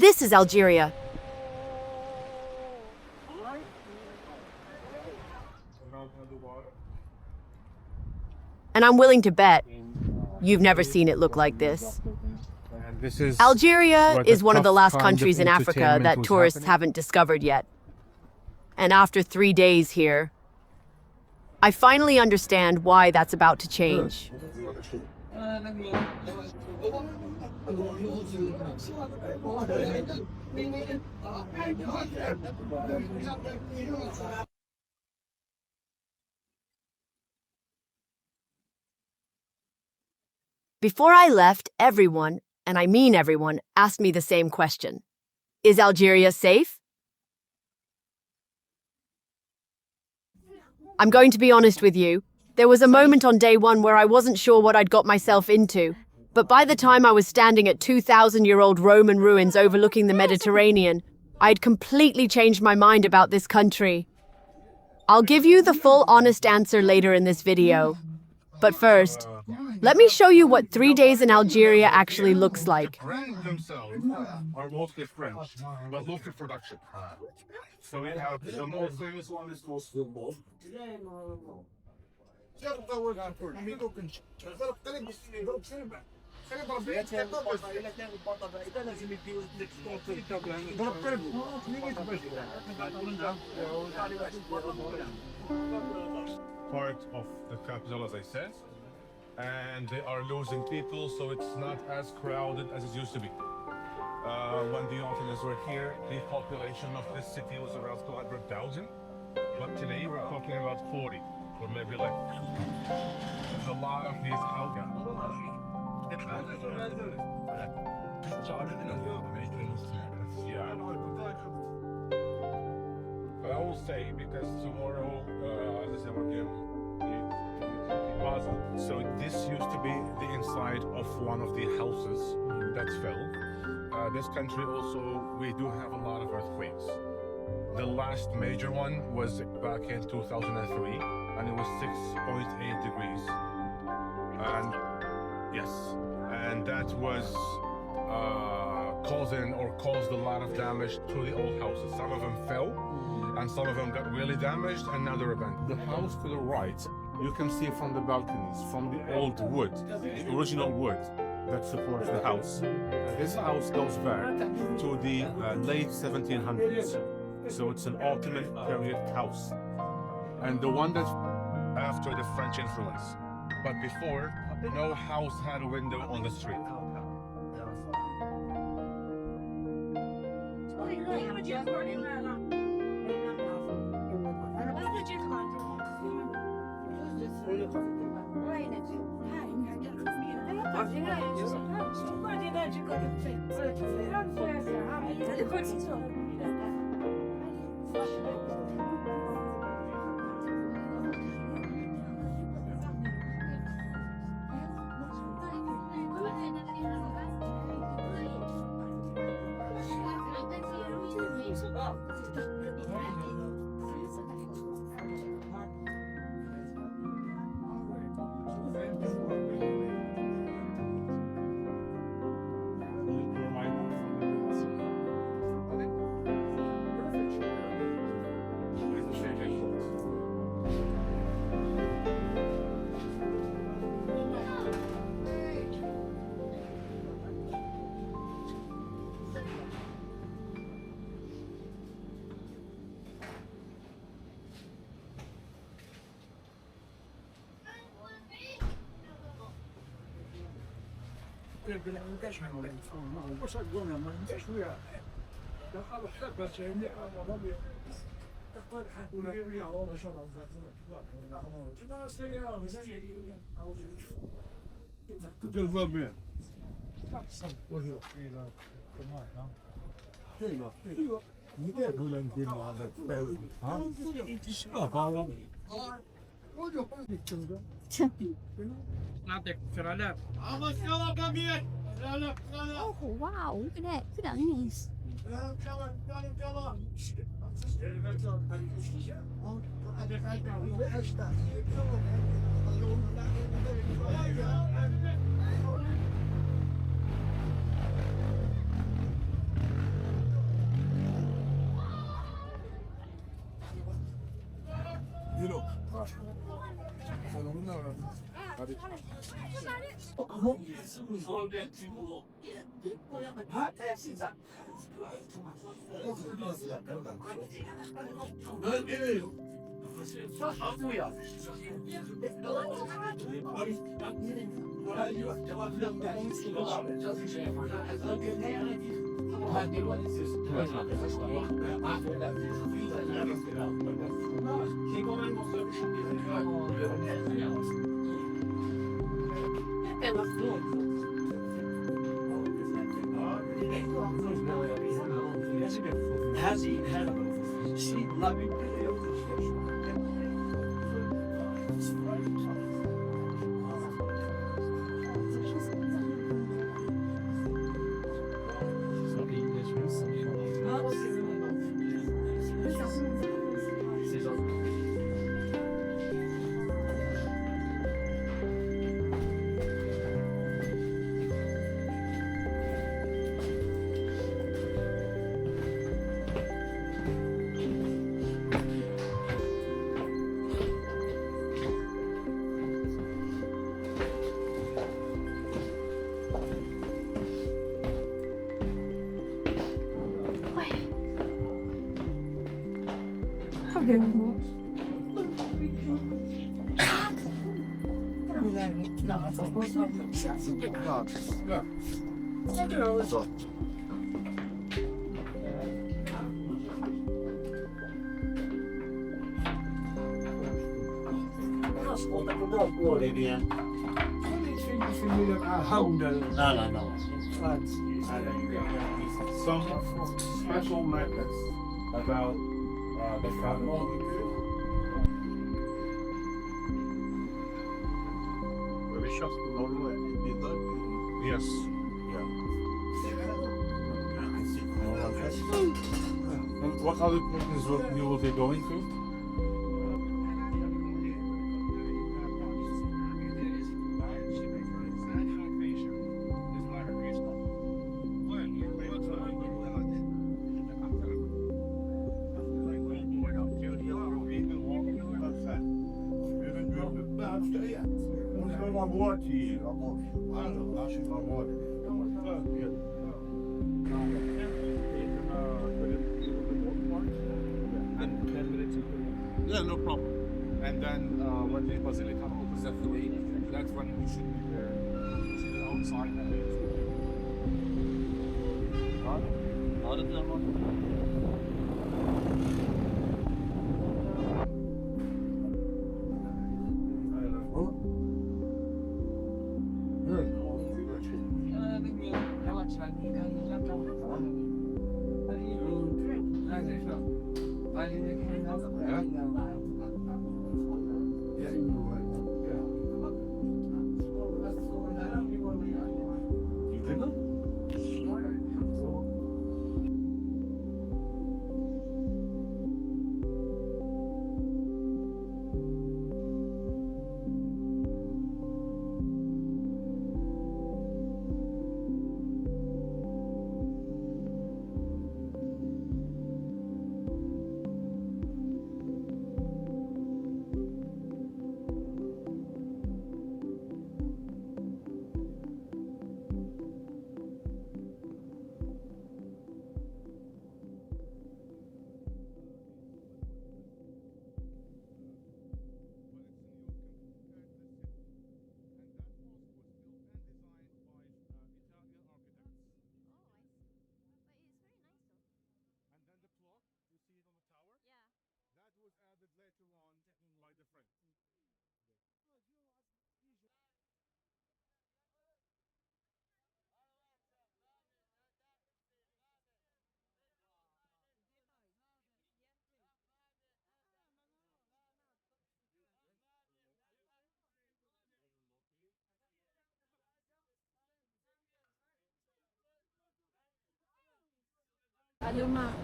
This is Algeria. And I'm willing to bet you've never seen it look like this. Algeria is one of the last countries in Africa that tourists haven't discovered yet. And after 3 days here, I finally understand why that's about to change. Before I left, everyone, and I mean everyone, asked me the same question. Is Algeria safe? I'm going to be honest with you. There was a moment on day one where I wasn't sure what I'd got myself into. But by the time I was standing at 2,000-year-old Roman ruins overlooking the Mediterranean, I'd completely changed my mind about this country. I'll give you the full honest answer later in this video. But first, let me show you what 3 days in Algeria actually looks like. Themselves are mostly French, but mostly production. So we have the most famous one is called part of the capital, as I said, and they are losing people, so it's not as crowded as it used to be. When the Ottomans were here, the population of this city was around 200,000, but today we're talking about 40, or maybe like. There's a lot of these houses. Yeah. But I will say, because tomorrow, as I say, we're going Tipaza. So this used to be the inside of one of the houses that fell. This country also, we do have a lot of earthquakes. The last major one was back in 2003, and it was 6.8 degrees. And yes, and that was caused a lot of damage to the old houses. Some of them fell, and some of them got really damaged, and now they're abandoned. The house to the right, you can see from the balconies, from the old wood, the original wood that supports the house. This house goes back to the late 1700s. So it's an Ottoman period house. And the one that's after the French influence. But before, no house had a window on the street. Oh wow, look at that. Look at that nice. Some special methods about the travel. Yes. And what other places you will be going to? Yeah, no problem. And then when the basilica opens at 3, that's when we should be there. See the outside.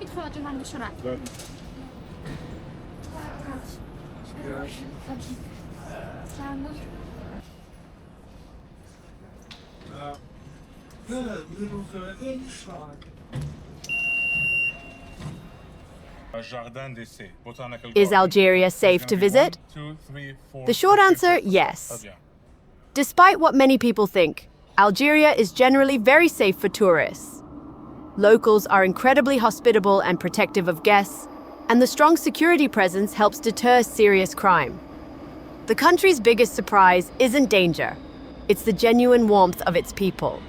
ادخل أجمع بسرعة. Jardin d'essai, botanical Is garden. Algeria safe to visit? 1, 2, 3, 4, The short 5, answer, 6. yes. Yeah. Despite what many people think, Algeria is generally very safe for tourists. Locals are incredibly hospitable and protective of guests, and the strong security presence helps deter serious crime. The country's biggest surprise isn't danger. It's the genuine warmth of its people.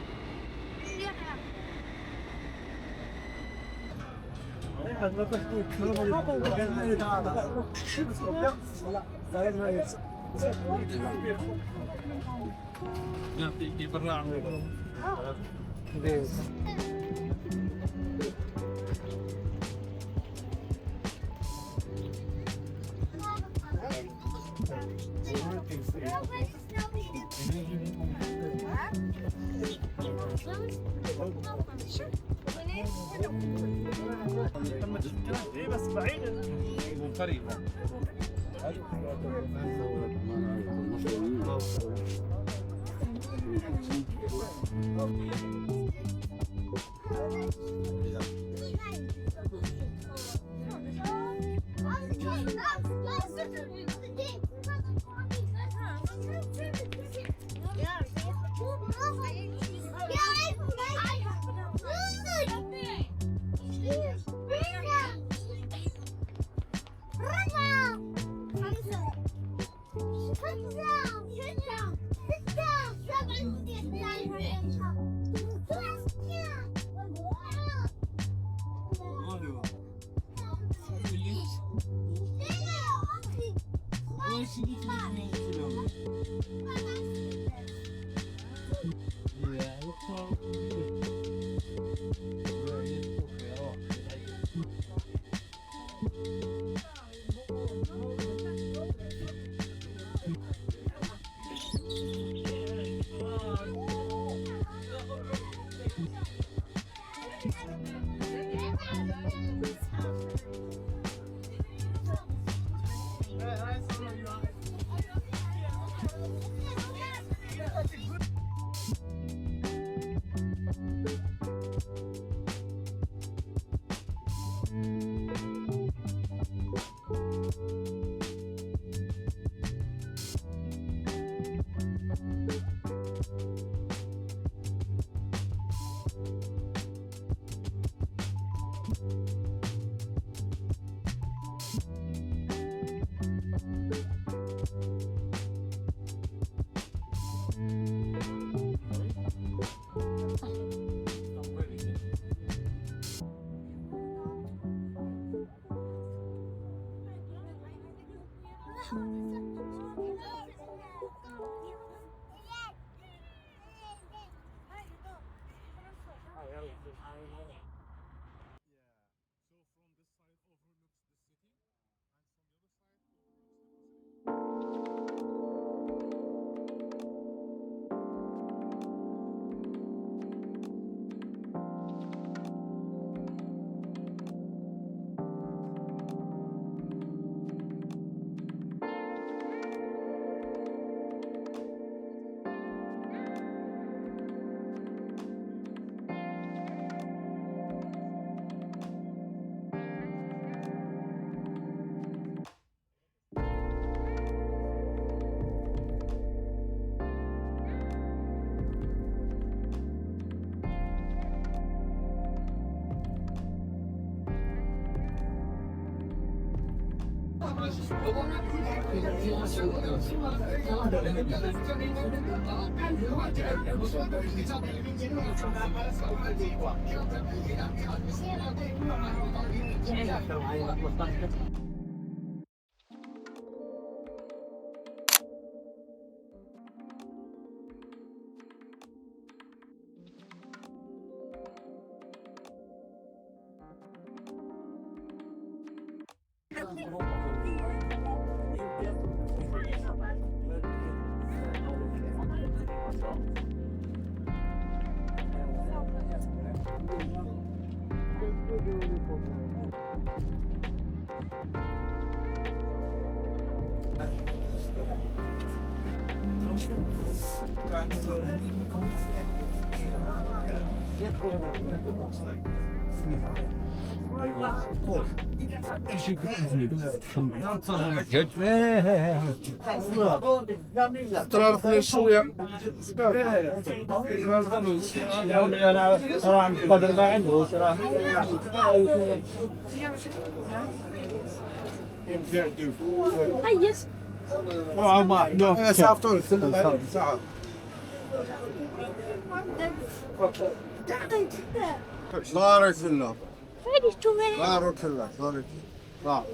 بارك الله بارك الله بارك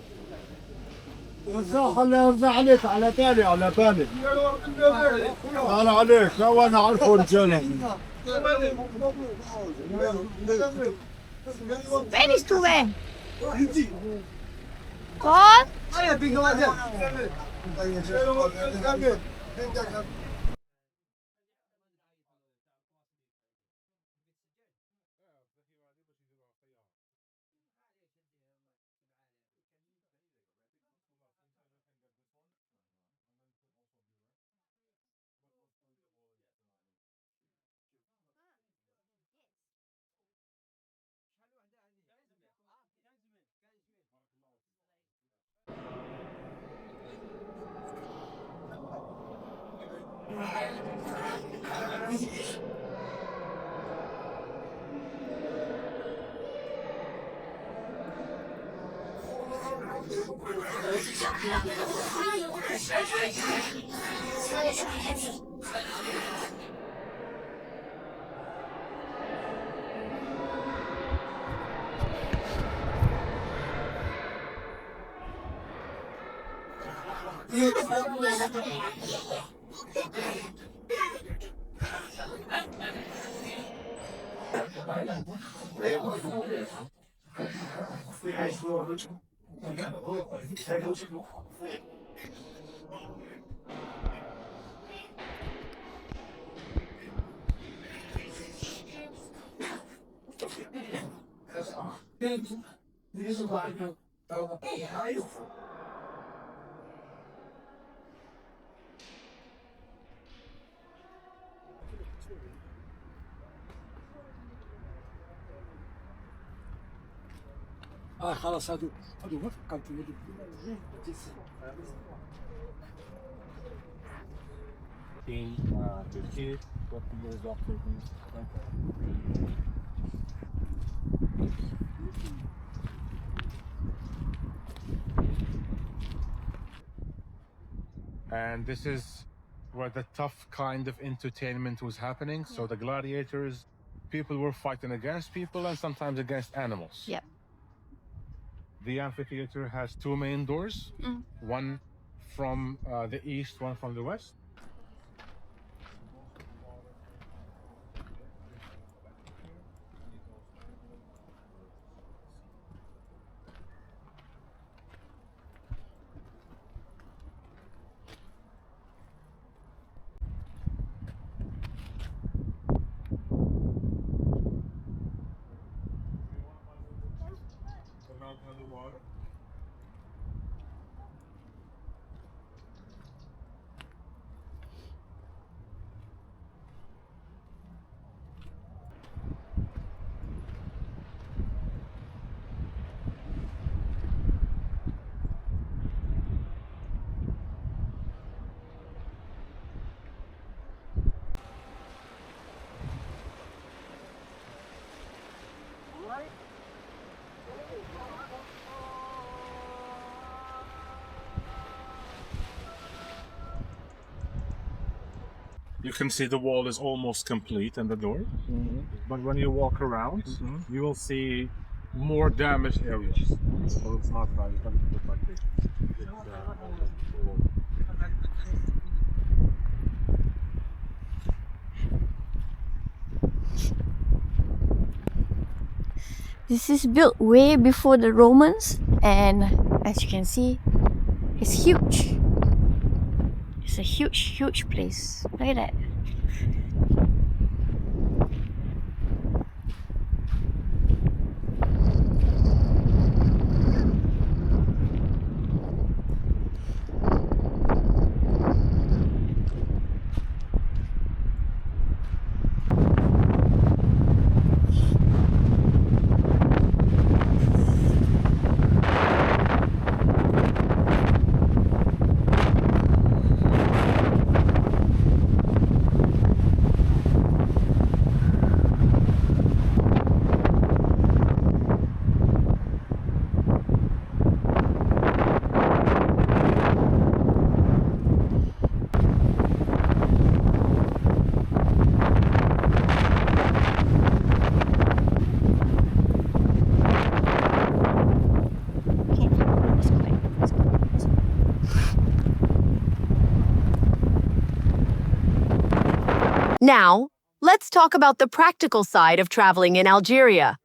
الله خليه يرضى عليك على بالي على بالي انا عليك لو انا عارفه رجاله Where is to where? God? خلاص هادو فكرت Turkey 40 years after this. And this is where the tough kind of entertainment was happening. So the gladiators, people were fighting against people and sometimes against animals. Yep. The amphitheater has two main doors, one from the east, one from the west. You can see the wall is almost complete and the door. But when you walk around, you will see more damaged areas. So it's not right. It doesn't look like this. This is built way before the Romans, and as you can see, it's huge. It's a huge place. Look at that. Now, let's talk about the practical side of traveling in Algeria.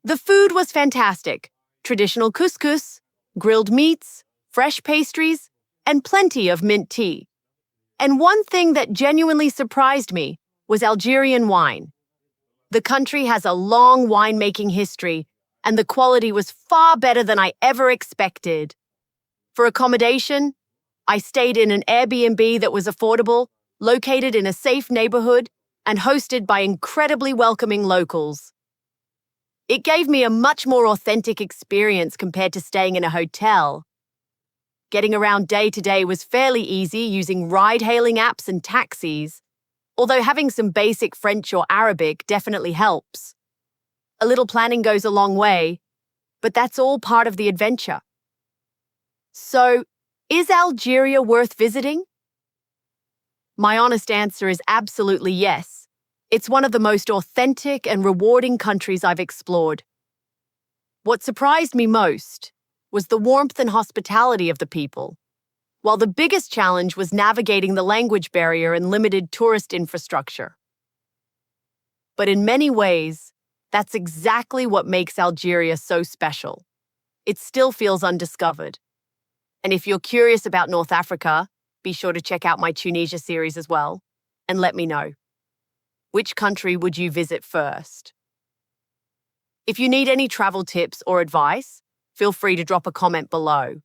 The food was fantastic. Traditional couscous, grilled meats, fresh pastries, and plenty of mint tea. And one thing that genuinely surprised me was Algerian wine. The country has a long winemaking history, and the quality was far better than I ever expected. For accommodation, I stayed in an Airbnb that was affordable, located in a safe neighborhood, and hosted by incredibly welcoming locals. It gave me a much more authentic experience compared to staying in a hotel. Getting around day to day was fairly easy using ride-hailing apps and taxis, although having some basic French or Arabic definitely helps. A little planning goes a long way, but that's all part of the adventure. So, is Algeria worth visiting? My honest answer is absolutely yes. It's one of the most authentic and rewarding countries I've explored. What surprised me most was the warmth and hospitality of the people, while the biggest challenge was navigating the language barrier and limited tourist infrastructure. But in many ways, that's exactly what makes Algeria so special. It still feels undiscovered. And if you're curious about North Africa, be sure to check out my Tunisia series as well, and let me know. Which country would you visit first? If you need any travel tips or advice, feel free to drop a comment below.